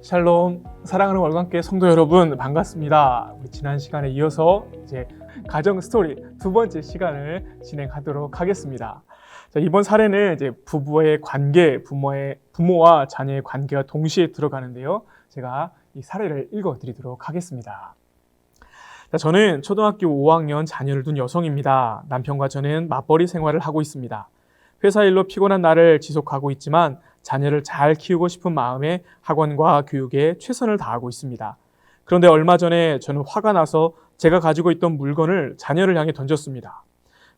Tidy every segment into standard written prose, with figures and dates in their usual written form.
샬롬, 사랑하는 월간교회 성도 여러분 반갑습니다. 우리 지난 시간에 이어서 이제 가정 스토리 두 번째 시간을 진행하도록 하겠습니다. 자, 이번 사례는 이제 부부의 관계, 부모와 자녀의 관계가 동시에 들어가는데요. 제가 이 사례를 읽어드리도록 하겠습니다. 자, 저는 초등학교 5학년 자녀를 둔 여성입니다. 남편과 저는 맞벌이 생활을 하고 있습니다. 회사 일로 피곤한 날을 지속하고 있지만 자녀를 잘 키우고 싶은 마음에 학원과 교육에 최선을 다하고 있습니다. 그런데 얼마 전에 저는 화가 나서 제가 가지고 있던 물건을 자녀를 향해 던졌습니다.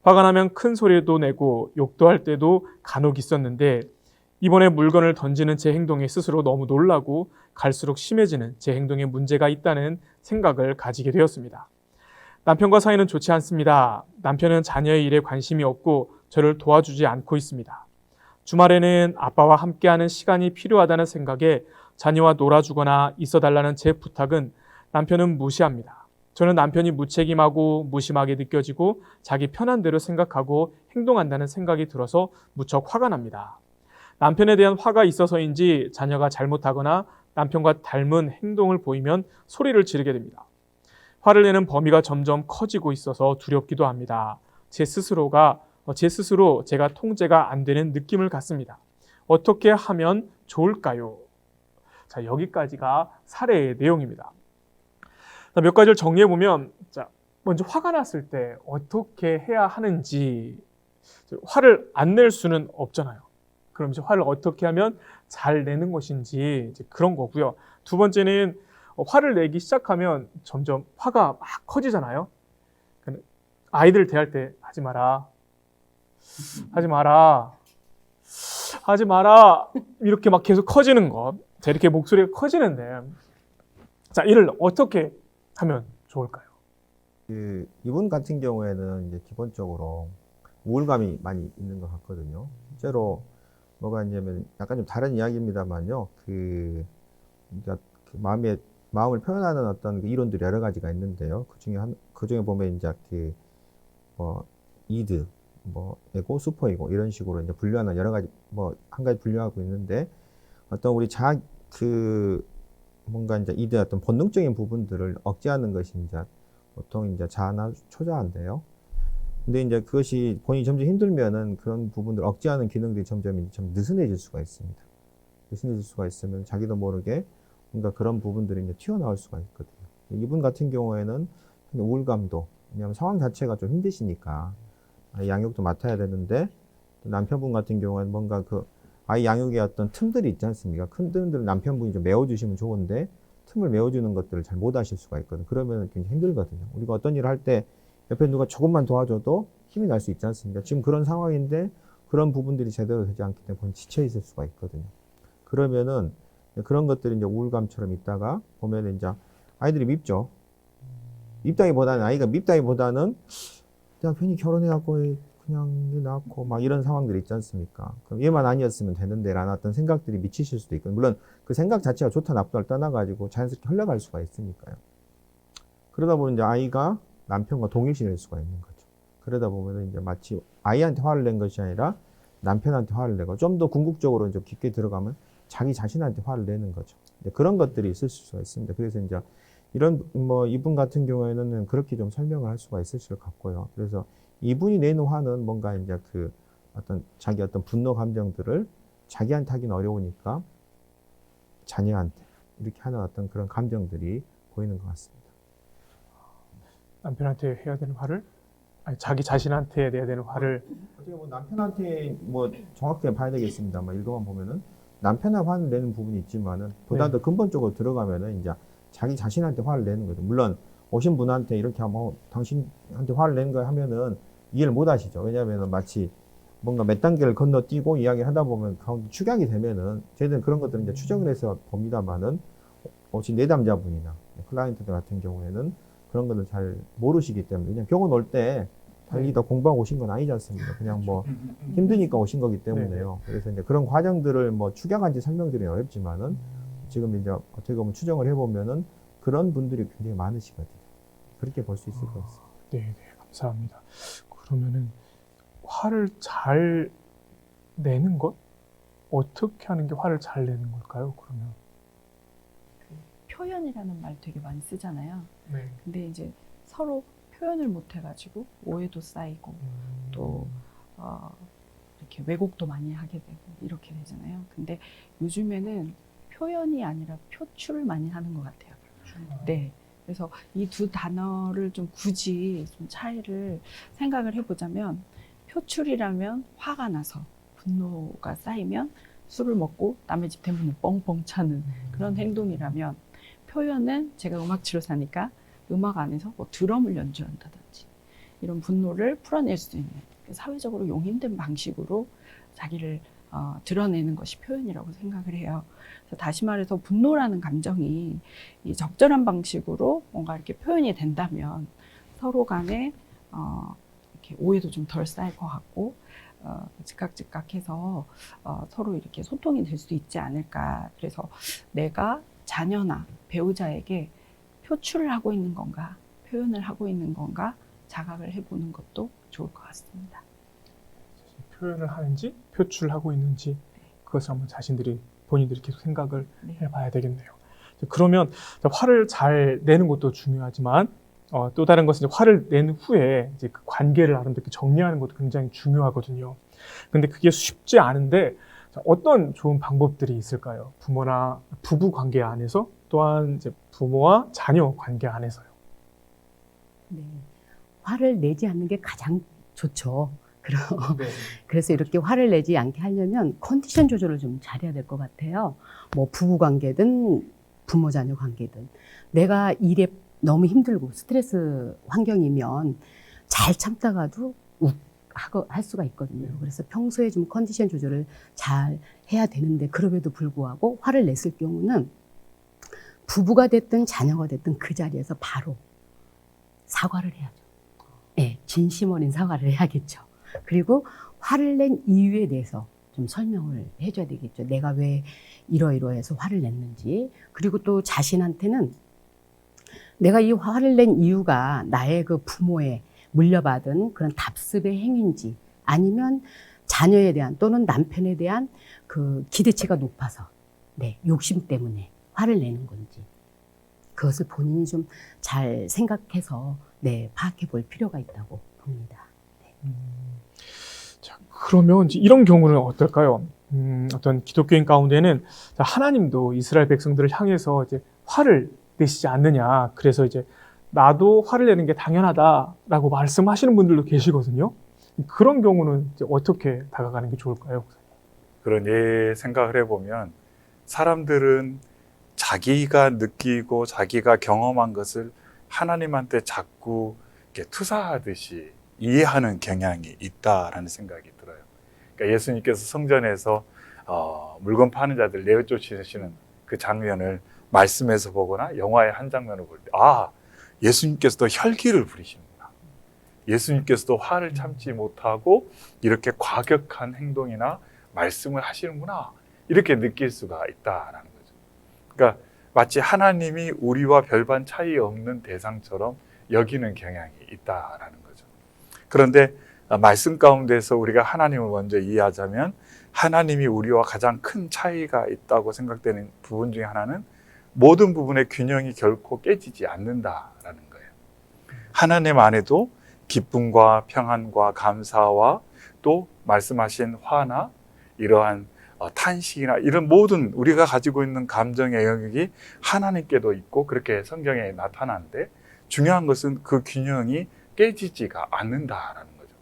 화가 나면 큰 소리도 내고 욕도 할 때도 간혹 있었는데 이번에 물건을 던지는 제 행동에 스스로 너무 놀라고 갈수록 심해지는 제 행동에 문제가 있다는 생각을 가지게 되었습니다. 남편과 사이는 좋지 않습니다. 남편은 자녀의 일에 관심이 없고 저를 도와주지 않고 있습니다. 주말에는 아빠와 함께하는 시간이 필요하다는 생각에 자녀와 놀아주거나 있어달라는 제 부탁은 남편은 무시합니다. 저는 남편이 무책임하고 무심하게 느껴지고 자기 편한 대로 생각하고 행동한다는 생각이 들어서 무척 화가 납니다. 남편에 대한 화가 있어서인지 자녀가 잘못하거나 남편과 닮은 행동을 보이면 소리를 지르게 됩니다. 화를 내는 범위가 점점 커지고 있어서 두렵기도 합니다. 제 스스로 제가 통제가 안 되는 느낌을 갖습니다. 어떻게 하면 좋을까요? 자, 여기까지가 사례의 내용입니다. 자, 몇 가지를 정리해보면, 자, 먼저 화가 났을 때 어떻게 해야 하는지, 화를 안 낼 수는 없잖아요. 그럼 이제 화를 어떻게 하면 잘 내는 것인지 이제 그런 거고요. 두 번째는 화를 내기 시작하면 점점 화가 막 커지잖아요. 아이들 대할 때 하지 마라. 하지 마라. 하지 마라. 이렇게 막 계속 커지는 것. 자, 이렇게 목소리가 커지는데. 자, 이를 어떻게 하면 좋을까요? 이분 같은 경우에는 이제 기본적으로 우울감이 많이 있는 것 같거든요. 실제로 뭐가 있냐면 약간 좀 다른 이야기입니다만요. 그러니까 마음을 표현하는 어떤 그 이론들이 여러 가지가 있는데요. 그 중에 보면 이제 이드, 에고, 슈퍼이고 이런 식으로 이제 분류하는 여러 가지 한 가지 분류하고 있는데 어떤 우리 뭔가 이제 이드 어떤 본능적인 부분들을 억제하는 것이 이제 보통 이제 자아나 초자아인데요. 근데 이제 그것이 본인이 점점 힘들면은 그런 부분들 억제하는 기능들이 점점 느슨해질 수가 있습니다. 느슨해질 수가 있으면 자기도 모르게 뭔가 그런 부분들이 이제 튀어나올 수가 있거든요. 이분 같은 경우에는 우울감도, 왜냐하면 상황 자체가 좀 힘드시니까 양육도 맡아야 되는데, 남편분 같은 경우에는 뭔가 아이 양육의 어떤 틈들이 있지 않습니까? 큰 틈들을 남편분이 좀 메워주시면 좋은데, 틈을 메워주는 것들을 잘 못 하실 수가 있거든요. 그러면 굉장히 힘들거든요. 우리가 어떤 일을 할 때 옆에 누가 조금만 도와줘도 힘이 날 수 있지 않습니까? 지금 그런 상황인데 그런 부분들이 제대로 되지 않기 때문에 지쳐 있을 수가 있거든요. 그러면은 그런 것들이 이제 우울감처럼 있다가 보면 이제 아이들이 밉죠. 아이가 밉다기보다는 그냥 괜히 결혼해갖고 그냥 낳고 막 이런 상황들이 있지 않습니까? 그럼 얘만 아니었으면 되는데 라는 어떤 생각들이 미치실 수도 있고, 물론 그 생각 자체가 좋다 나쁘다를 떠나가지고 자연스럽게 흘러갈 수가 있으니까요. 그러다 보면 이제 아이가 남편과 동일시될 수가 있는 거죠. 그러다 보면 이제 마치 아이한테 화를 낸 것이 아니라 남편한테 화를 내고, 좀 더 궁극적으로 이제 깊게 들어가면 자기 자신한테 화를 내는 거죠. 그런 것들이 있을 수가 있습니다. 그래서 이제 이분 같은 경우에는 그렇게 좀 설명을 할 수가 있을 것 같고요. 그래서 이분이 내는 화는 뭔가 이제 자기 어떤 분노 감정들을 자기한테 하기는 어려우니까 자녀한테 이렇게 하는 어떤 그런 감정들이 보이는 것 같습니다. 남편한테 해야 되는 화를? 아니, 자기 자신한테 내야 되는 화를. 어떻게 보면 남편한테 정확하게 봐야 되겠습니다. 읽어만 보면은 남편한테 화를 내는 부분이 있지만은 보다 더 근본적으로 들어가면은 이제 자기 자신한테 화를 내는 거죠. 물론 오신 분한테 이렇게 하면 당신한테 화를 내는 거 하면은 이해를 못 하시죠. 왜냐하면 마치 뭔가 몇 단계를 건너뛰고 이야기를 하다 보면 가운데 축약이 되면은 저희들은 그런 것들을 이제 추정을 해서 봅니다만은 오신 내담자분이나 클라이언트들 같은 경우에는 그런 것을 잘 모르시기 때문에, 그냥 병원 올 때 달리다 공부하고 오신 건 아니지 않습니까? 그냥 힘드니까 오신 거기 때문에요. 그래서 이제 그런 과정들을 축약한지 설명드리기 어렵지만은 지금 이제 어떻게 보면 추정을 해보면은 그런 분들이 굉장히 많으시거든요. 그렇게 볼 수 있을 것 같습니다. 네, 감사합니다. 그러면은 화를 잘 내는 것? 어떻게 하는 게 화를 잘 내는 걸까요, 그러면? 표현이라는 말 되게 많이 쓰잖아요. 네. 근데 이제 서로 표현을 못 해가지고 오해도 쌓이고 또 이렇게 왜곡도 많이 하게 되고 이렇게 되잖아요. 근데 요즘에는 표현이 아니라 표출을 많이 하는 것 같아요. 네. 그래서 이 두 단어를 좀 굳이 좀 차이를 생각을 해보자면, 표출이라면 화가 나서 분노가 쌓이면 술을 먹고 남의 집 대문을 뻥뻥 차는 그런 행동이라면, 표현은 제가 음악 치료사니까 음악 안에서 뭐 드럼을 연주한다든지 이런 분노를 풀어낼 수 있는 사회적으로 용인된 방식으로 자기를 드러내는 것이 표현이라고 생각을 해요. 그래서 다시 말해서 분노라는 감정이 이 적절한 방식으로 뭔가 이렇게 표현이 된다면 서로 간에 이렇게 오해도 좀 덜 쌓일 것 같고 즉각즉각해서 서로 이렇게 소통이 될 수 있지 않을까. 그래서 내가 자녀나 배우자에게 표출을 하고 있는 건가, 표현을 하고 있는 건가 자각을 해보는 것도 좋을 것 같습니다. 표현을 하는지 표출하고 있는지 그것을 한번 본인들이 계속 생각을 해봐야 되겠네요. 그러면 화를 잘 내는 것도 중요하지만 또 다른 것은 이제 화를 낸 후에 이제 그 관계를 아름답게 정리하는 것도 굉장히 중요하거든요. 근데 그게 쉽지 않은데 어떤 좋은 방법들이 있을까요? 부모나 부부 관계 안에서, 또한 이제 부모와 자녀 관계 안에서요. 네. 화를 내지 않는 게 가장 좋죠. 네. 그래서 이렇게 화를 내지 않게 하려면 컨디션 조절을 좀 잘해야 될 것 같아요. 뭐 부부 관계든 부모 자녀 관계든 내가 일에 너무 힘들고 스트레스 환경이면 잘 참다가도 할 수가 있거든요. 그래서 평소에 좀 컨디션 조절을 잘 해야 되는데, 그럼에도 불구하고 화를 냈을 경우는 부부가 됐든 자녀가 됐든 그 자리에서 바로 사과를 해야죠. 네, 진심 어린 사과를 해야겠죠. 그리고 화를 낸 이유에 대해서 좀 설명을 해줘야 되겠죠. 내가 왜 이러이러해서 화를 냈는지. 그리고 또 자신한테는 내가 이 화를 낸 이유가 나의 그 부모의 물려받은 그런 답습의 행위인지, 아니면 자녀에 대한 또는 남편에 대한 그 기대치가 높아서 욕심 때문에 화를 내는 건지, 그것을 본인이 좀 잘 생각해서 파악해 볼 필요가 있다고 봅니다. 자, 그러면 이제 이런 경우는 어떨까요? 어떤 기독교인 가운데는 하나님도 이스라엘 백성들을 향해서 이제 화를 내시지 않느냐, 그래서 이제 나도 화를 내는 게 당연하다라고 말씀하시는 분들도 계시거든요. 그런 경우는 이제 어떻게 다가가는 게 좋을까요? 그런 생각을 해보면, 사람들은 자기가 느끼고 자기가 경험한 것을 하나님한테 자꾸 이렇게 투사하듯이 이해하는 경향이 있다라는 생각이 들어요. 그러니까 예수님께서 성전에서 물건 파는 자들 내쫓으시는 그 장면을 말씀에서 보거나 영화의 한 장면을 볼 때, 예수님께서도 혈기를 부리시는구나, 예수님께서도 화를 참지 못하고 이렇게 과격한 행동이나 말씀을 하시는구나, 이렇게 느낄 수가 있다라는 거죠. 그러니까 마치 하나님이 우리와 별반 차이 없는 대상처럼 여기는 경향이 있다라는 거죠. 그런데 말씀 가운데서 우리가 하나님을 먼저 이해하자면, 하나님이 우리와 가장 큰 차이가 있다고 생각되는 부분 중에 하나는 모든 부분의 균형이 결코 깨지지 않는다라는 거예요. 하나님 안에도 기쁨과 평안과 감사와 또 말씀하신 화나 이러한 탄식이나 이런 모든 우리가 가지고 있는 감정의 영역이 하나님께도 있고 그렇게 성경에 나타나는데, 중요한 것은 그 균형이 깨지지가 않는다라는 거죠.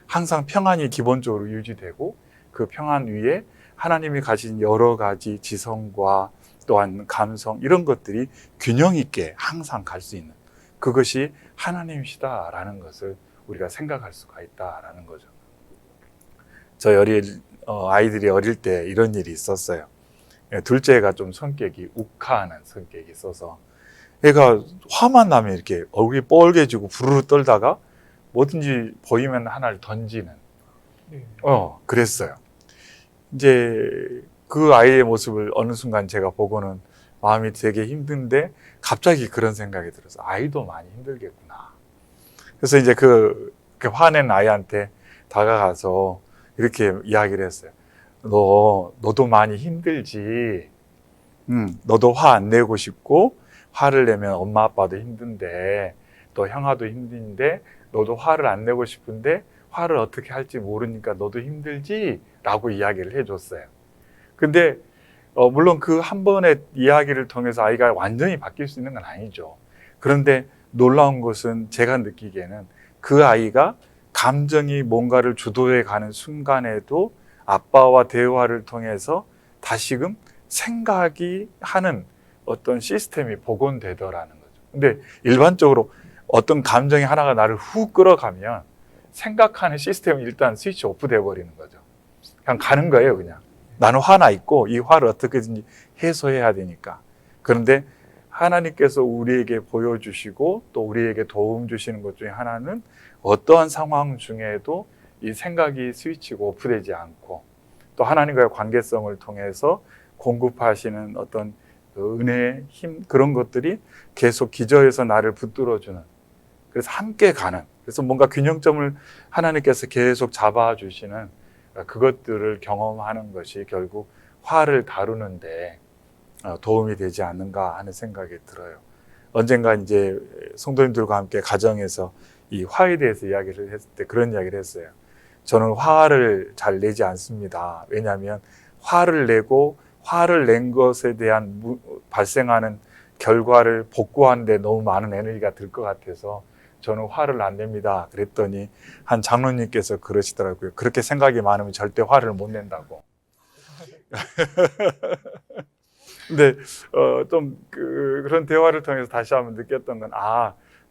항상 평안이 기본적으로 유지되고 그 평안 위에 하나님이 가진 여러 가지 지성과 또한 감성, 이런 것들이 균형 있게 항상 갈 수 있는, 그것이 하나님이시다라는 것을 우리가 생각할 수가 있다라는 거죠. 저희 아이들이 어릴 때 이런 일이 있었어요. 둘째가 좀 성격이 욱하는 성격이 있어서 애가 화만 나면 이렇게 얼굴이 뻘개지고 부르르 떨다가 뭐든지 보이면 하나를 던지는 그랬어요. 이제 그 아이의 모습을 어느 순간 제가 보고는 마음이 되게 힘든데, 갑자기 그런 생각이 들어서 아이도 많이 힘들겠구나. 그래서 이제 그 화낸 아이한테 다가가서 이렇게 이야기를 했어요. 너도 많이 힘들지. 너도 화 안 내고 싶고 화를 내면 엄마 아빠도 힘든데 또 형아도 힘든데 너도 화를 안 내고 싶은데 화를 어떻게 할지 모르니까 너도 힘들지? 라고 이야기를 해줬어요. 근데 물론 그 한 번의 이야기를 통해서 아이가 완전히 바뀔 수 있는 건 아니죠. 그런데 놀라운 것은 제가 느끼기에는 그 아이가 감정이 뭔가를 주도해 가는 순간에도 아빠와 대화를 통해서 다시금 생각이 하는 어떤 시스템이 복원되더라는 거죠. 근데 일반적으로 어떤 감정이 하나가 나를 훅 끌어가면 생각하는 시스템이 일단 스위치 오프 돼 버리는 거죠. 그냥 가는 거예요, 그냥. 나는 화나 있고 이 화를 어떻게든지 해소해야 되니까. 그런데 하나님께서 우리에게 보여주시고 또 우리에게 도움 주시는 것 중에 하나는 어떠한 상황 중에도 이 생각이 스위치가 오프되지 않고 또 하나님과의 관계성을 통해서 공급하시는 어떤 그 은혜의 힘, 그런 것들이 계속 기저에서 나를 붙들어주는, 그래서 함께 가는, 그래서 뭔가 균형점을 하나님께서 계속 잡아주시는 그것들을 경험하는 것이 결국 화를 다루는데 도움이 되지 않는가 하는 생각이 들어요. 언젠가 이제 성도님들과 함께 가정에서 이 화에 대해서 이야기를 했을 때 그런 이야기를 했어요. 저는 화를 잘 내지 않습니다. 왜냐하면 화를 내고 화를 낸 것에 대한 발생하는 결과를 복구하는데 너무 많은 에너지가 들 것 같아서 저는 화를 안 냅니다. 그랬더니 한 장로님께서 그러시더라고요. 그렇게 생각이 많으면 절대 화를 못 낸다고. 근데 좀 그런 대화를 통해서 다시 한번 느꼈던 건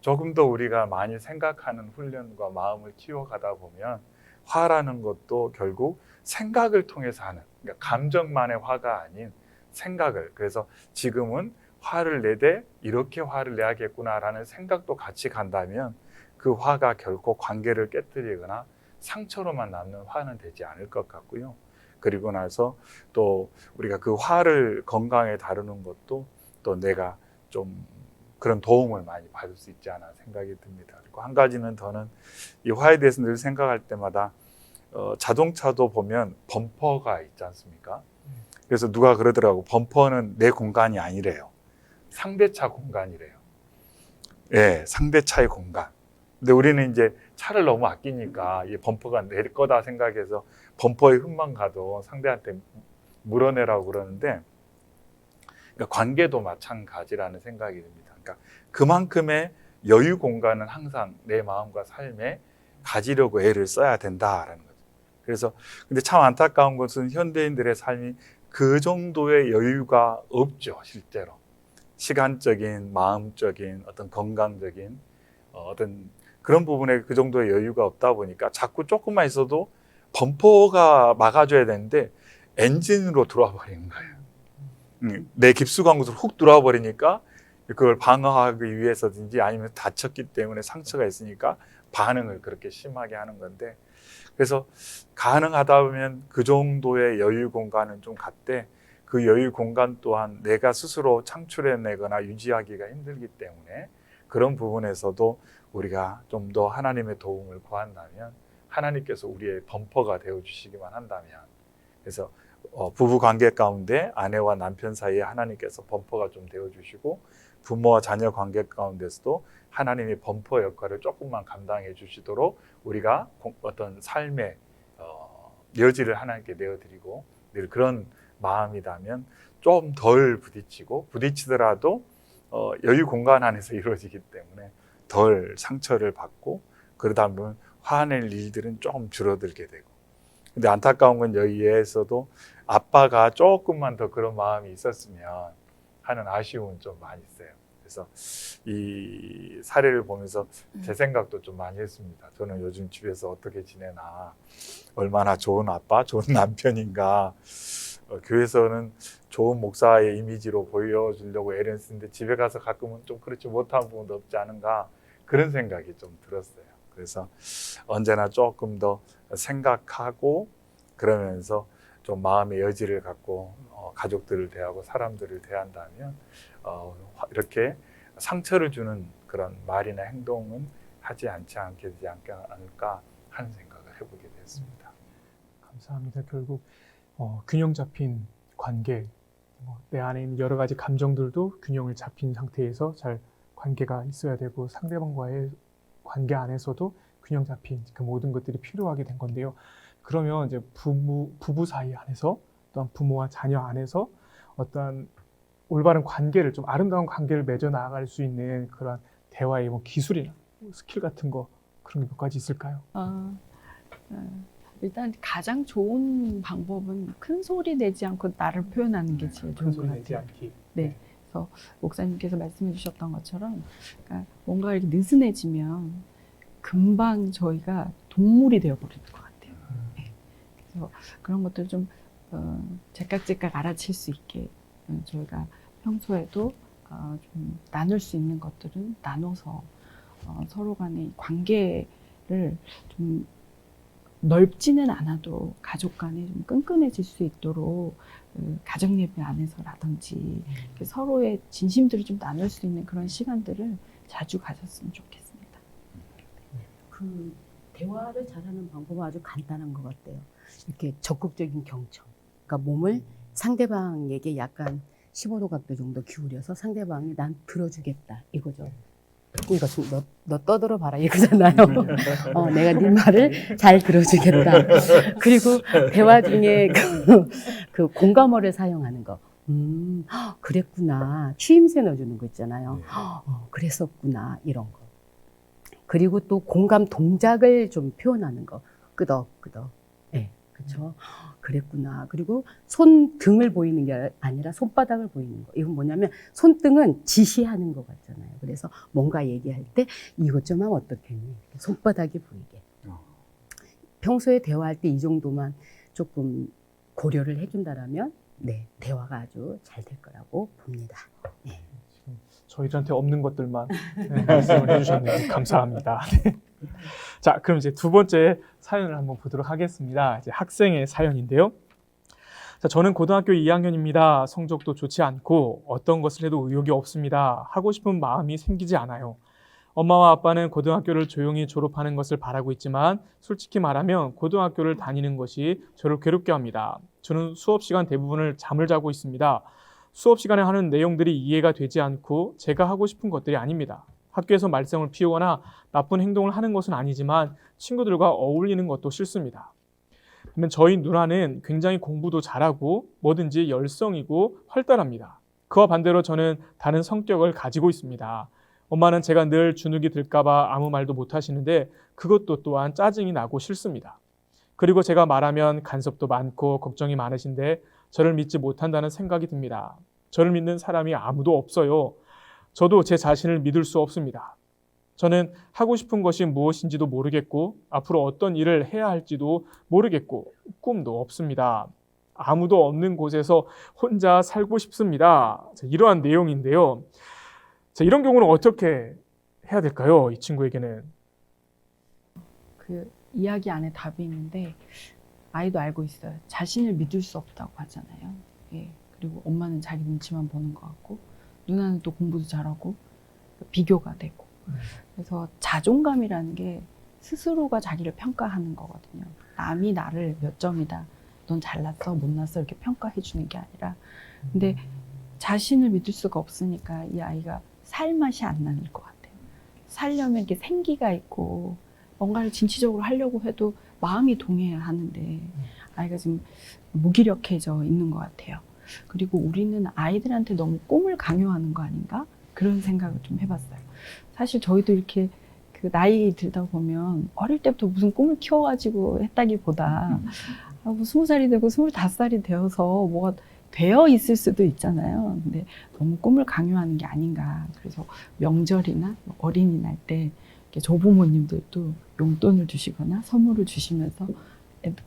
조금 더 우리가 많이 생각하는 훈련과 마음을 키워가다 보면 화라는 것도 결국 생각을 통해서 하는, 그러니까 감정만의 화가 아닌 생각을, 그래서 지금은 화를 내되 이렇게 화를 내야겠구나라는 생각도 같이 간다면 그 화가 결코 관계를 깨뜨리거나 상처로만 남는 화는 되지 않을 것 같고요. 그리고 나서 또 우리가 그 화를 건강에 다루는 것도 또 내가 좀 그런 도움을 많이 받을 수 있지 않아 생각이 듭니다. 그리고 한 가지는 저는 이 화에 대해서 늘 생각할 때마다 자동차도 보면 범퍼가 있지 않습니까? 그래서 누가 그러더라고. 범퍼는 내 공간이 아니래요. 상대차 공간이래요. 예, 상대차의 공간. 근데 우리는 이제 차를 너무 아끼니까 이 범퍼가 내 거다 생각해서 범퍼에 흠만 가도 상대한테 물어내라고 그러는데, 그러니까 관계도 마찬가지라는 생각이 듭니다. 그러니까 그만큼의 여유 공간은 항상 내 마음과 삶에 가지려고 애를 써야 된다라는 거죠. 그래서 근데 참 안타까운 것은 현대인들의 삶이 그 정도의 여유가 없죠, 실제로. 시간적인, 마음적인, 어떤 건강적인 어떤 그런 부분에 그 정도의 여유가 없다 보니까 자꾸 조금만 있어도 범퍼가 막아줘야 되는데 엔진으로 들어와 버리는 거예요. 내 깊숙한 곳으로 훅 들어와 버리니까 그걸 방어하기 위해서든지 아니면 다쳤기 때문에 상처가 있으니까 반응을 그렇게 심하게 하는 건데, 그래서 가능하다 보면 그 정도의 여유 공간은 좀 갖되 그 여유 공간 또한 내가 스스로 창출해내거나 유지하기가 힘들기 때문에 그런 부분에서도 우리가 좀 더 하나님의 도움을 구한다면 하나님께서 우리의 범퍼가 되어주시기만 한다면, 그래서 부부 관계 가운데 아내와 남편 사이에 하나님께서 범퍼가 좀 되어주시고 부모와 자녀 관계 가운데서도 하나님이 범퍼 역할을 조금만 감당해 주시도록 우리가 어떤 삶의 여지를 하나님께 내어드리고 늘 그런 마음이라면 좀 덜 부딪히고, 부딪히더라도 여유 공간 안에서 이루어지기 때문에 덜 상처를 받고 그러다 보면 화낼 일들은 좀 줄어들게 되고. 근데 안타까운 건 여기에서도 아빠가 조금만 더 그런 마음이 있었으면 하는 아쉬움은 좀 많이 있어요. 그래서 이 사례를 보면서 제 생각도 좀 많이 했습니다. 저는 요즘 집에서 어떻게 지내나, 얼마나 좋은 아빠, 좋은 남편인가. 교회에서는 좋은 목사의 이미지로 보여주려고 애를 쓰는데 집에 가서 가끔은 좀 그렇지 못한 부분도 없지 않은가, 그런 생각이 좀 들었어요. 그래서 언제나 조금 더 생각하고 그러면서 좀 마음의 여지를 갖고 가족들을 대하고 사람들을 대한다면 이렇게 상처를 주는 그런 말이나 행동은 하지 않게 되지 않을까 하는 생각을 해보게 됐습니다. 감사합니다. 결국 균형 잡힌 관계, 내 안에 있는 여러 가지 감정들도 균형을 잡힌 상태에서 잘 관계가 있어야 되고 상대방과의 관계 안에서도 균형 잡힌 그 모든 것들이 필요하게 된 건데요. 그러면 이제 부부 사이 안에서 또한 부모와 자녀 안에서 어떠한 올바른 관계를 좀 아름다운 관계를 맺어 나아갈 수 있는 그런 대화의 뭐 기술이나 스킬 같은 거 그런 게 몇 가지 있을까요? 일단 가장 좋은 방법은 큰 소리 내지 않고 나를 표현하는 게 제일 좋은 것 소리 내지 같아요. 않기. 네. 그래서 목사님께서 말씀해 주셨던 것처럼 그러니까 뭔가 이렇게 느슨해지면 금방 저희가 동물이 되어버리는 것 같아요. 네. 그래서 그런 것들 좀 제깍제깍 알아챌 수 있게 저희가 평소에도 좀 나눌 수 있는 것들은 나눠서 서로 간의 관계를 좀 넓지는 않아도 가족 간에 좀 끈끈해질 수 있도록 가정 예배 안에서라든지 서로의 진심들을 좀 나눌 수 있는 그런 시간들을 자주 가졌으면 좋겠습니다. 그 대화를 잘하는 방법은 아주 간단한 것 같아요. 이렇게 적극적인 경청. 그러니까 몸을 상대방에게 약간 15도 각도 정도 기울여서 상대방이 난 들어주겠다 이거죠. 이것은 너 떠들어 봐라 이거잖아요. 내가 네 말을 잘 들어주겠다. 그리고 대화 중에 그 공감어를 사용하는 거. 그랬구나. 추임새 넣어주는 거 있잖아요. 그랬었구나 이런 거. 그리고 또 공감 동작을 좀 표현하는 거. 끄덕끄덕. 네, 그렇죠. 그랬구나. 그리고 손등을 보이는 게 아니라 손바닥을 보이는 거. 이건 뭐냐면 손등은 지시하는 것 같잖아요. 그래서 뭔가 얘기할 때 이것 좀 하면 어떻겠니? 손바닥이 보이게. 평소에 대화할 때 이 정도만 조금 고려를 해준다라면 네, 대화가 아주 잘 될 거라고 봅니다. 네. 지금 저희들한테 없는 것들만 말씀을 해주셨는데 감사합니다. 네. 자, 그럼 이제 두 번째 사연을 한번 보도록 하겠습니다. 이제 학생의 사연인데요. 자, 저는 고등학교 2학년입니다. 성적도 좋지 않고 어떤 것을 해도 의욕이 없습니다. 하고 싶은 마음이 생기지 않아요. 엄마와 아빠는 고등학교를 조용히 졸업하는 것을 바라고 있지만 솔직히 말하면 고등학교를 다니는 것이 저를 괴롭게 합니다. 저는 수업 시간 대부분을 잠을 자고 있습니다. 수업 시간에 하는 내용들이 이해가 되지 않고 제가 하고 싶은 것들이 아닙니다. 학교에서 말썽을 피우거나 나쁜 행동을 하는 것은 아니지만 친구들과 어울리는 것도 싫습니다. 그러면 저희 누나는 굉장히 공부도 잘하고 뭐든지 열성이고 활달합니다. 그와 반대로 저는 다른 성격을 가지고 있습니다. 엄마는 제가 늘 주눅이 들까봐 아무 말도 못 하시는데 그것도 또한 짜증이 나고 싫습니다. 그리고 제가 말하면 간섭도 많고 걱정이 많으신데 저를 믿지 못한다는 생각이 듭니다. 저를 믿는 사람이 아무도 없어요. 저도 제 자신을 믿을 수 없습니다. 저는 하고 싶은 것이 무엇인지도 모르겠고 앞으로 어떤 일을 해야 할지도 모르겠고 꿈도 없습니다. 아무도 없는 곳에서 혼자 살고 싶습니다. 자, 이러한 내용인데요. 자, 이런 경우는 어떻게 해야 될까요? 이 친구에게는. 그 이야기 안에 답이 있는데 아이도 알고 있어요. 자신을 믿을 수 없다고 하잖아요. 예. 그리고 엄마는 자기 눈치만 보는 것 같고 누나는 또 공부도 잘하고 비교가 되고 그래서 자존감이라는 게 스스로가 자기를 평가하는 거거든요. 남이 나를 몇 점이다. 넌 잘났어, 못났어 이렇게 평가해 주는 게 아니라 근데 자신을 믿을 수가 없으니까 이 아이가 살 맛이 안 나는 것 같아요. 살려면 이렇게 생기가 있고 뭔가를 진취적으로 하려고 해도 마음이 동해야 하는데 아이가 지금 무기력해져 있는 것 같아요. 그리고 우리는 아이들한테 너무 꿈을 강요하는 거 아닌가? 그런 생각을 좀 해봤어요. 사실 저희도 이렇게 그 나이 들다 보면 어릴 때부터 무슨 꿈을 키워가지고 했다기보다 20살이 되고 25살이 되어서 뭐가 되어 있을 수도 있잖아요. 근데 너무 꿈을 강요하는 게 아닌가. 그래서 명절이나 어린이날 때 조부모님들도 용돈을 주시거나 선물을 주시면서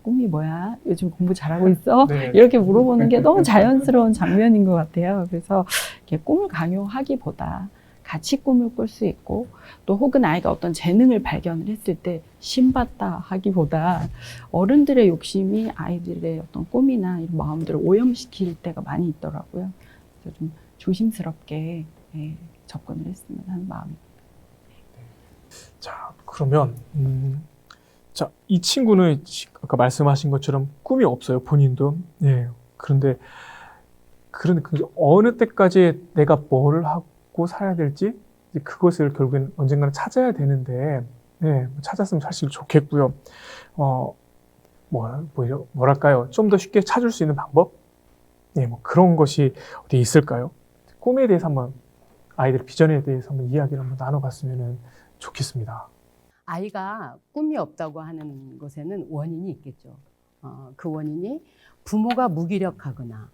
꿈이 뭐야? 요즘 공부 잘하고 있어? 네. 이렇게 물어보는 게 너무 자연스러운 장면인 것 같아요. 그래서 이렇게 꿈을 강요하기보다 같이 꿈을 꿀 수 있고 또 혹은 아이가 어떤 재능을 발견을 했을 때 신받다 하기보다 어른들의 욕심이 아이들의 어떤 꿈이나 이런 마음들을 오염시킬 때가 많이 있더라고요. 그래서 좀 조심스럽게 접근을 했으면 하는 마음입니다. 자, 그러면 자, 이 친구는 아까 말씀하신 것처럼 꿈이 없어요, 본인도. 예. 그런데 그런 어느 때까지 내가 뭘 하고 살아야 될지 이제 그것을 결국엔 언젠가는 찾아야 되는데 네, 찾았으면 사실 좋겠고요. 뭐랄까요? 좀 더 쉽게 찾을 수 있는 방법? 네, 뭐 그런 것이 어디 있을까요? 꿈에 대해서 한번 아이들 비전에 대해서 한번 이야기를 한번 나눠봤으면 좋겠습니다. 아이가 꿈이 없다고 하는 것에는 원인이 있겠죠. 그 원인이 부모가 무기력하거나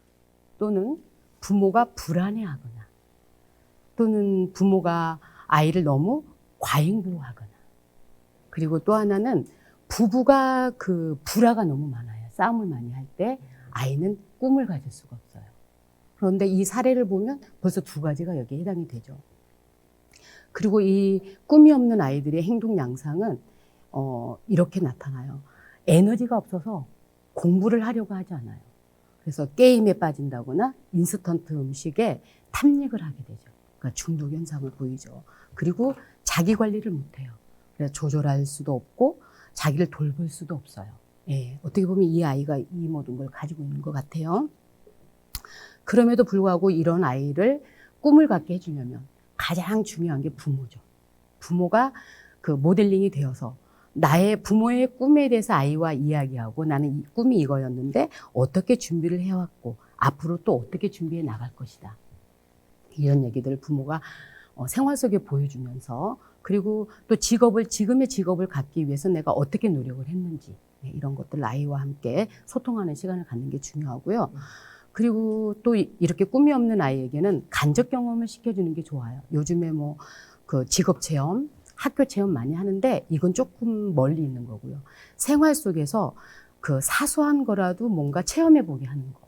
또는 부모가 불안해하거나 또는 부모가 아이를 너무 과잉보호하거나 그리고 또 하나는 부부가 그 불화가 너무 많아요. 싸움을 많이 할 때 아이는 꿈을 가질 수가 없어요. 그런데 이 사례를 보면 벌써 두 가지가 여기에 해당이 되죠. 그리고 이 꿈이 없는 아이들의 행동 양상은 이렇게 나타나요. 에너지가 없어서 공부를 하려고 하지 않아요. 그래서 게임에 빠진다거나 인스턴트 음식에 탐닉을 하게 되죠. 그러니까 중독 현상을 보이죠. 그리고 자기 관리를 못해요. 그래서 조절할 수도 없고 자기를 돌볼 수도 없어요. 예, 어떻게 보면 이 아이가 이 모든 걸 가지고 있는 것 같아요. 그럼에도 불구하고 이런 아이를 꿈을 갖게 해주려면 가장 중요한 게 부모죠. 부모가 그 모델링이 되어서 나의 부모의 꿈에 대해서 아이와 이야기하고 나는 이 꿈이 이거였는데 어떻게 준비를 해왔고 앞으로 또 어떻게 준비해 나갈 것이다. 이런 얘기들을 부모가 생활 속에 보여주면서 그리고 또 지금의 직업을 갖기 위해서 내가 어떻게 노력을 했는지 이런 것들 아이와 함께 소통하는 시간을 갖는 게 중요하고요. 그리고 또 이렇게 꿈이 없는 아이에게는 간접 경험을 시켜주는 게 좋아요. 요즘에 뭐 그 직업 체험, 학교 체험 많이 하는데 이건 조금 멀리 있는 거고요. 생활 속에서 그 사소한 거라도 뭔가 체험해 보게 하는 거.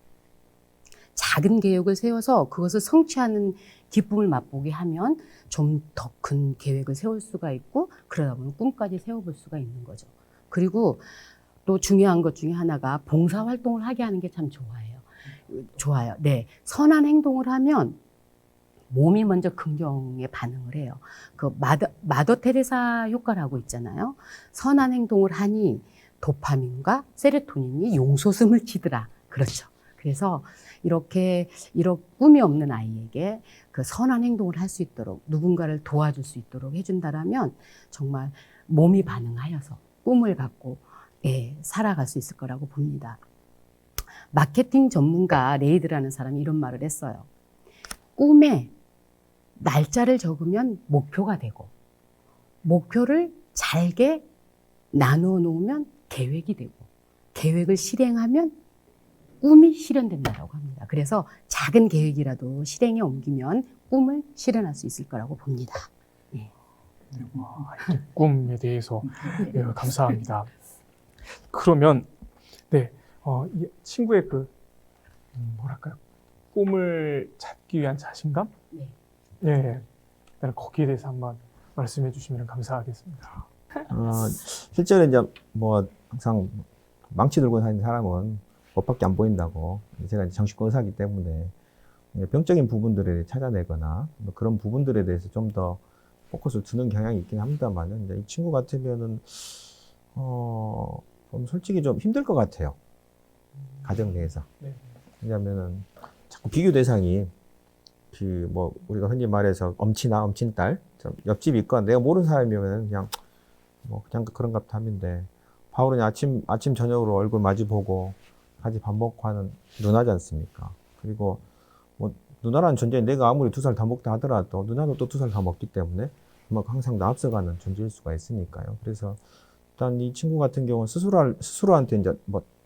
작은 계획을 세워서 그것을 성취하는 기쁨을 맛보게 하면 좀 더 큰 계획을 세울 수가 있고 그러다 보면 꿈까지 세워볼 수가 있는 거죠. 그리고 또 중요한 것 중에 하나가 봉사활동을 하게 하는 게 참 좋아요. 네. 선한 행동을 하면 몸이 먼저 긍정에 반응을 해요. 그 마더 테레사 효과라고 있잖아요. 선한 행동을 하니 도파민과 세로토닌이 용솟음을 치더라. 그렇죠. 그래서 이런 꿈이 없는 아이에게 그 선한 행동을 할 수 있도록 누군가를 도와줄 수 있도록 해준다라면 정말 몸이 반응하여서 꿈을 갖고 살아갈 수 있을 거라고 봅니다. 마케팅 전문가 레이드라는 사람이 이런 말을 했어요. 꿈에 날짜를 적으면 목표가 되고 목표를 잘게 나누어 놓으면 계획이 되고 계획을 실행하면 꿈이 실현된다고 합니다. 그래서 작은 계획이라도 실행에 옮기면 꿈을 실현할 수 있을 거라고 봅니다. 네. 꿈에 대해서 감사합니다. 그러면 이 친구의 뭐랄까요? 꿈을 찾기 위한 자신감? 네. 일단 거기에 대해서 한번 말씀해 주시면 감사하겠습니다. 실제로 이제 뭐 항상 망치 들고 다니는 사람은 법밖에 안 보인다고. 제가 이제 정신과 의사이기 때문에 병적인 부분들을 찾아내거나 그런 부분들에 대해서 좀 더 포커스를 두는 경향이 있긴 합니다만은 이 친구 같으면은 솔직히 좀 힘들 것 같아요. 가정 내에서. 네. 왜냐면은 자꾸 비교 대상이 우리가 흔히 말해서 엄친아, 엄친딸, 옆집 있건 내가 모르는 사람이면 그냥 그런갑다 하는데 바울은 아침 저녁으로 얼굴 마주 보고 같이 밥 먹고 하는 누나지 않습니까? 그리고 누나라는 존재는 내가 아무리 2살 더 먹다 하더라도 누나도 또 2살 더 먹기 때문에 항상 나 앞서가는 존재일 수가 있으니까요. 그래서 일단 이 친구 같은 경우는 스스로한테 이제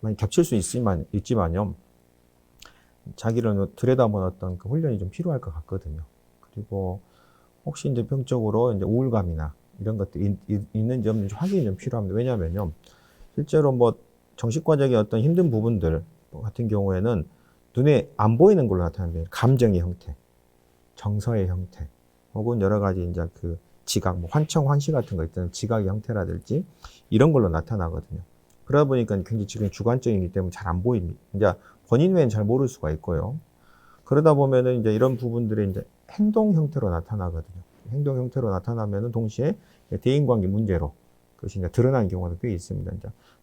많이 겹칠 수 있지만요. 자기를 들여다보는 어떤 그 훈련이 좀 필요할 것 같거든요. 그리고 혹시 이제 병적으로 이제 우울감이나 이런 것들이 있는지 없는지 확인이 좀 필요합니다. 왜냐면요. 실제로 정신과적인 어떤 힘든 부분들 같은 경우에는 눈에 안 보이는 걸로 나타나는데 감정의 형태, 정서의 형태, 혹은 여러 가지 이제 그 지각, 환청, 환시 같은 거 있잖아요. 지각의 형태라든지 이런 걸로 나타나거든요. 그러다 보니까 굉장히 지금 주관적이기 때문에 잘 안 보입니다. 이제 본인 외에는 잘 모를 수가 있고요. 그러다 보면은 이제 이런 부분들이 이제 행동 형태로 나타나거든요. 행동 형태로 나타나면은 동시에 대인관계 문제로 그것이 이제 드러나는 경우가 꽤 있습니다.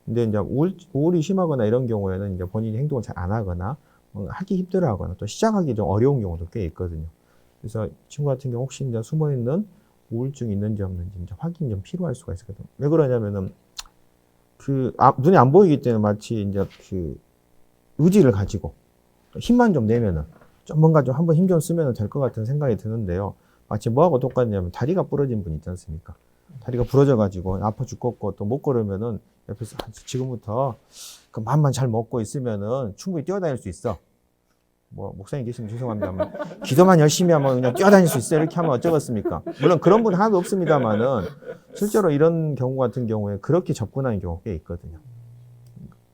근데 이제 우울이 심하거나 이런 경우에는 이제 본인이 행동을 잘 안 하거나 하기 힘들어하거나 또 시작하기 좀 어려운 경우도 꽤 있거든요. 그래서 친구 같은 경우 혹시 이제 숨어 있는 우울증이 있는지 없는지 이제 확인이 좀 필요할 수가 있거든요. 왜 그러냐면은 눈에 안 보이기 때문에 마치 이제 의지를 가지고 힘만 좀 내면은 좀 뭔가 좀 한번 힘 좀 쓰면 될 것 같은 생각이 드는데요. 마치 뭐하고 똑같냐면 다리가 부러진 분 있지 않습니까? 다리가 부러져가지고 아파 죽겠고 또 못 걸으면은 옆에서 지금부터 그 맘만 잘 먹고 있으면은 충분히 뛰어다닐 수 있어. 뭐 목사님 계시면 죄송합니다만 기도만 열심히 하면 그냥 뛰어다닐 수 있어 이렇게 하면 어쩌겠습니까? 물론 그런 분 하나도 없습니다만은 실제로 이런 경우 같은 경우에 그렇게 접근하는 경우가 꽤 있거든요.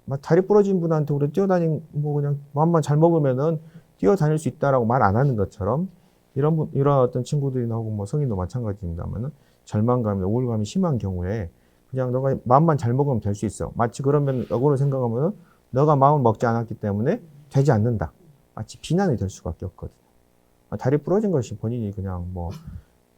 막 다리 부러진 분한테 우리 뛰어다니고 뭐 그냥 맘만 잘 먹으면은 뛰어다닐 수 있다라고 말 안 하는 것처럼 이런 어떤 친구들이나 혹은 뭐 성인도 마찬가지입니다만은 절망감이나 우울감이 심한 경우에 그냥 너가 마음만 잘 먹으면 될 수 있어. 마치 그러면 역으로 생각하면은 너가 마음을 먹지 않았기 때문에 되지 않는다. 마치 비난이 될 수밖에 없거든요. 다리 부러진 것이 본인이 그냥 뭐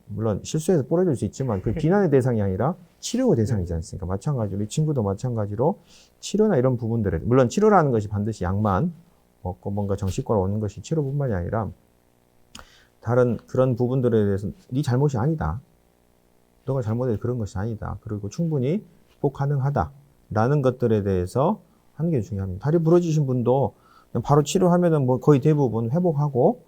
물론 실수해서 부러질 수 있지만 그 비난의 대상이 아니라 치료의 대상이지 않습니까? 마찬가지로 이 친구도 마찬가지로 치료나 이런 부분들에 물론 치료라는 것이 반드시 약만 먹고 뭔가 정신과로 오는 것이 치료뿐만이 아니라 다른 그런 부분들에 대해서 네 잘못이 아니다. 너가 잘못해서 그런 것이 아니다. 그리고 충분히 극복 가능하다라는 것들에 대해서 하는 게 중요합니다. 다리 부러지신 분도 바로 치료하면은 뭐 거의 대부분 회복하고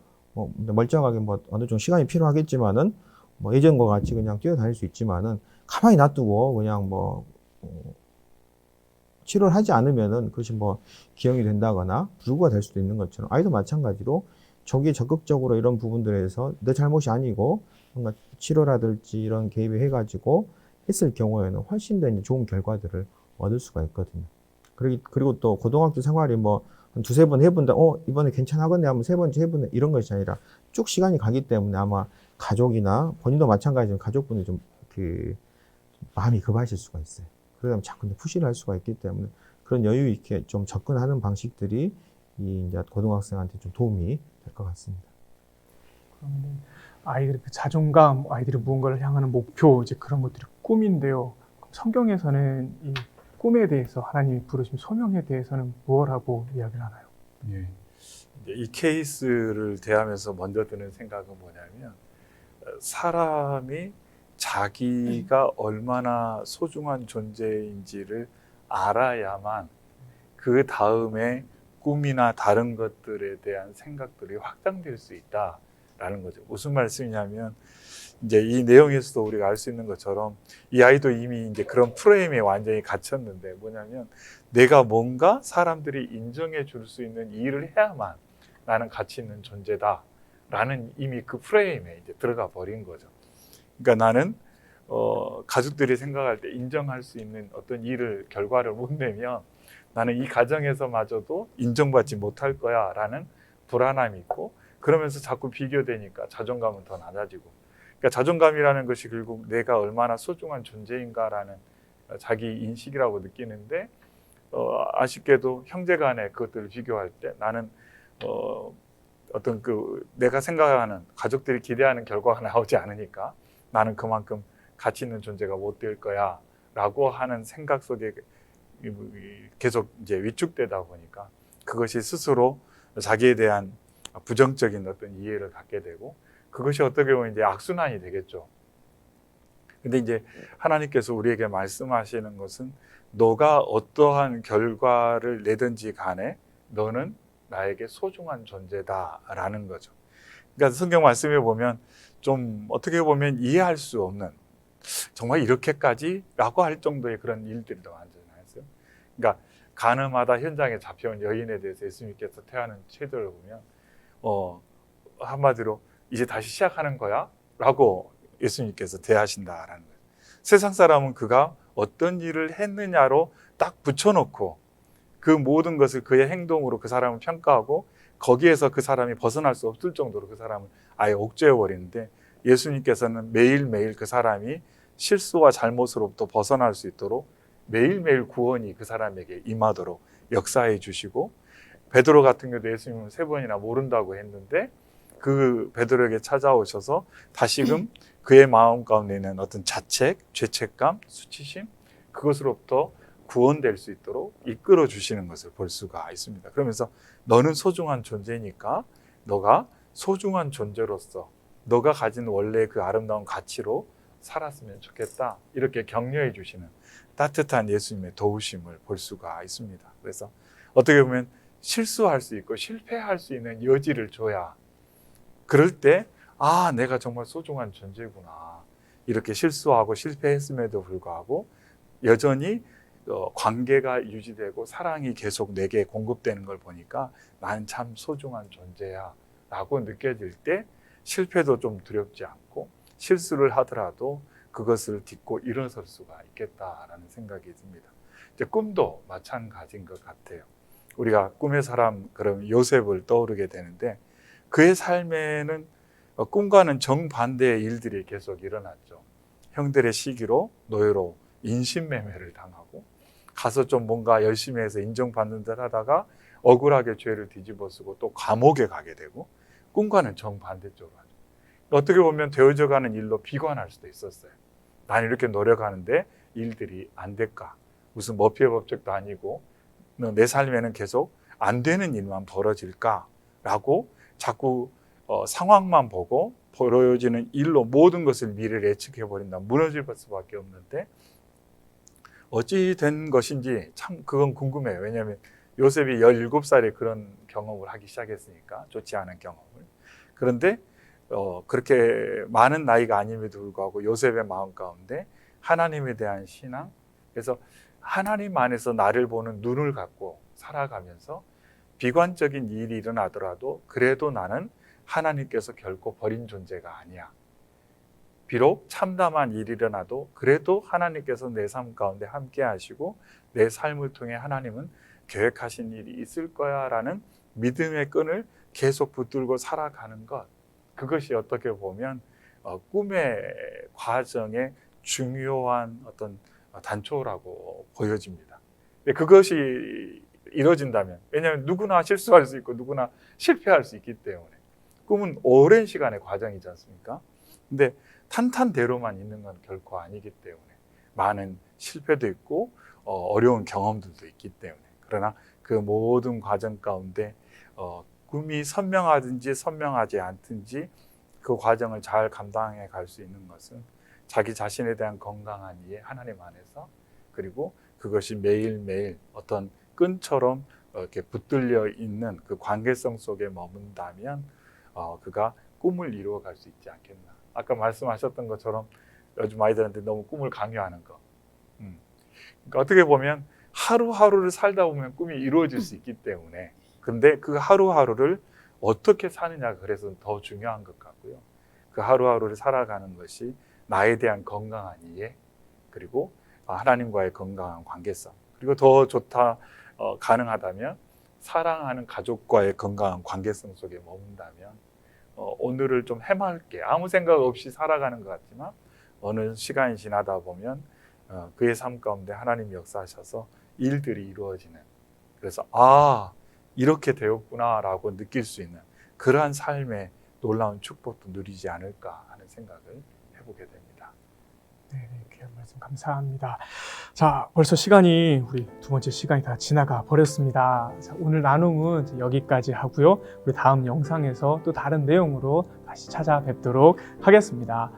멀쩡하게 뭐 어느 정도 시간이 필요하겠지만은 뭐 예전과 같이 그냥 뛰어다닐 수 있지만은 가만히 놔두고 그냥 뭐 치료를 하지 않으면은 그것이 뭐 기형이 된다거나 불구가 될 수도 있는 것처럼 아이도 마찬가지로 저기 적극적으로 이런 부분들에 대해서 내 잘못이 아니고 뭔가 치료라든지 이런 개입을 해가지고 했을 경우에는 훨씬 더 좋은 결과들을 얻을 수가 있거든요. 그리고 또 고등학교 생활이 뭐 한 두세 번 해본다, 이번에 괜찮아하겠네 하면 세 번째 해보네 이런 것이 아니라 쭉 시간이 가기 때문에 아마 가족이나 본인도 마찬가지로 가족분이 좀 마음이 급하실 수가 있어요. 그러다 보면 자꾸 푸시를 할 수가 있기 때문에 그런 여유 있게 좀 접근하는 방식들이 이제 고등학생한테 좀 도움이 될 것 같습니다. 그러면 아이들의 그 자존감, 아이들이 무언가를 향하는 목표, 이제 그런 것들이 꿈인데요. 그럼 성경에서는 이 꿈에 대해서 하나님이 부르신 소명에 대해서는 무엇라고 이야기를 하나요? 예. 이 케이스를 대하면서 먼저 드는 생각은 뭐냐면 사람이 자기가 얼마나 소중한 존재인지를 알아야만 그 다음에 꿈이나 다른 것들에 대한 생각들이 확장될 수 있다라는 거죠. 무슨 말씀이냐면 이제 이 내용에서도 우리가 알 수 있는 것처럼 이 아이도 이미 이제 그런 프레임에 완전히 갇혔는데 뭐냐면 내가 뭔가 사람들이 인정해 줄 수 있는 일을 해야만 나는 가치 있는 존재다라는 이미 그 프레임에 이제 들어가 버린 거죠. 그러니까 나는 가족들이 생각할 때 인정할 수 있는 어떤 일을 결과를 못 내면 나는 이 가정에서마저도 인정받지 못할 거야 라는 불안함이 있고 그러면서 자꾸 비교되니까 자존감은 더 낮아지고 그러니까 자존감이라는 것이 결국 내가 얼마나 소중한 존재인가라는 자기 인식이라고 느끼는데 아쉽게도 형제간에 그것들을 비교할 때 나는 어떤 내가 생각하는 가족들이 기대하는 결과가 나오지 않으니까 나는 그만큼 가치 있는 존재가 못 될 거야 라고 하는 생각 속에 계속 이제 위축되다 보니까 그것이 스스로 자기에 대한 부정적인 어떤 이해를 갖게 되고 그것이 어떻게 보면 이제 악순환이 되겠죠. 근데 이제 하나님께서 우리에게 말씀하시는 것은 너가 어떠한 결과를 내든지 간에 너는 나에게 소중한 존재다라는 거죠. 그러니까 성경 말씀에 보면 좀 어떻게 보면 이해할 수 없는 정말 이렇게까지라고 할 정도의 그런 일들도 많잖아요. 그러니까 가늠하다 현장에 잡혀온 여인에 대해서 예수님께서 태하는 태도를 보면 한마디로 이제 다시 시작하는 거야? 라고 예수님께서 대하신다라는 거예요. 세상 사람은 그가 어떤 일을 했느냐로 딱 붙여놓고 그 모든 것을 그의 행동으로 그 사람을 평가하고 거기에서 그 사람이 벗어날 수 없을 정도로 그 사람을 아예 옥죄어버리는데 예수님께서는 매일매일 그 사람이 실수와 잘못으로부터 벗어날 수 있도록 매일매일 구원이 그 사람에게 임하도록 역사해 주시고 베드로 같은 경우도 예수님은 3번이나 모른다고 했는데 그 베드로에게 찾아오셔서 다시금 그의 마음 가운데 있는 어떤 자책, 죄책감, 수치심 그것으로부터 구원될 수 있도록 이끌어 주시는 것을 볼 수가 있습니다. 그러면서 너는 소중한 존재니까 너가 소중한 존재로서 너가 가진 원래 그 아름다운 가치로 살았으면 좋겠다. 이렇게 격려해 주시는 따뜻한 예수님의 도우심을 볼 수가 있습니다. 그래서 어떻게 보면 실수할 수 있고 실패할 수 있는 여지를 줘야 그럴 때 아, 내가 정말 소중한 존재구나. 이렇게 실수하고 실패했음에도 불구하고 여전히 관계가 유지되고 사랑이 계속 내게 공급되는 걸 보니까 나는 참 소중한 존재야 라고 느껴질 때 실패도 좀 두렵지 않고 실수를 하더라도 그것을 딛고 일어설 수가 있겠다라는 생각이 듭니다. 이제 꿈도 마찬가지인 것 같아요. 우리가 꿈의 사람 그럼 요셉을 떠오르게 되는데 그의 삶에는 꿈과는 정반대의 일들이 계속 일어났죠. 형들의 시기로 노예로 인신매매를 당하고 가서 좀 뭔가 열심히 해서 인정받는 듯 하다가 억울하게 죄를 뒤집어쓰고 또 감옥에 가게 되고 꿈과는 정반대쪽으로 하죠. 어떻게 보면 되어져가는 일로 비관할 수도 있었어요. 난 이렇게 노력하는데 일들이 안 될까? 무슨 머피의 법칙도 아니고 내 삶에는 계속 안 되는 일만 벌어질까? 라고 자꾸 상황만 보고 벌어지는 일로 모든 것을 미래를 예측해버린다. 무너질 수밖에 없는데 어찌 된 것인지 참 그건 궁금해요. 왜냐하면 요셉이 17살에 그런 경험을 하기 시작했으니까 좋지 않은 경험을. 그런데 그렇게 많은 나이가 아님에도 불구하고 요셉의 마음 가운데 하나님에 대한 신앙, 그래서 하나님 안에서 나를 보는 눈을 갖고 살아가면서 비관적인 일이 일어나더라도 그래도 나는 하나님께서 결코 버린 존재가 아니야. 비록 참담한 일이 일어나도 그래도 하나님께서 내 삶 가운데 함께 하시고 내 삶을 통해 하나님은 계획하신 일이 있을 거야 라는 믿음의 끈을 계속 붙들고 살아가는 것, 그것이 어떻게 보면 꿈의 과정의 중요한 어떤 단초라고 보여집니다. 그것이 이루어진다면, 왜냐하면 누구나 실수할 수 있고 누구나 실패할 수 있기 때문에 꿈은 오랜 시간의 과정이지 않습니까? 근데 탄탄대로만 있는 건 결코 아니기 때문에 많은 실패도 있고 어려운 경험들도 있기 때문에, 그러나 그 모든 과정 가운데 꿈이 선명하든지 선명하지 않든지 그 과정을 잘 감당해 갈 수 있는 것은 자기 자신에 대한 건강한 이해, 하나님 안에서, 그리고 그것이 매일매일 어떤 끈처럼 이렇게 붙들려 있는 그 관계성 속에 머문다면 그가 꿈을 이루어 갈 수 있지 않겠나. 아까 말씀하셨던 것처럼 요즘 아이들한테 너무 꿈을 강요하는 거. 그러니까 어떻게 보면 하루하루를 살다 보면 꿈이 이루어질 수 있기 때문에, 근데 그 하루하루를 어떻게 사느냐가 그래서 더 중요한 것 같고요. 그 하루하루를 살아가는 것이 나에 대한 건강한 이해, 그리고 하나님과의 건강한 관계성, 그리고 더 좋다 가능하다면 사랑하는 가족과의 건강한 관계성 속에 머문다면 오늘을 좀 해맑게 아무 생각 없이 살아가는 것 같지만 어느 시간이 지나다 보면 그의 삶 가운데 하나님이 역사하셔서 일들이 이루어지는, 그래서 아, 이렇게 되었구나 라고 느낄 수 있는 그러한 삶의 놀라운 축복도 누리지 않을까 하는 생각을 해보게 됩니다. 네, 귀한 말씀 감사합니다. 자, 벌써 시간이 우리 두 번째 시간이 다 지나가 버렸습니다. 자, 오늘 나눔은 여기까지 하고요. 우리 다음 영상에서 또 다른 내용으로 다시 찾아뵙도록 하겠습니다.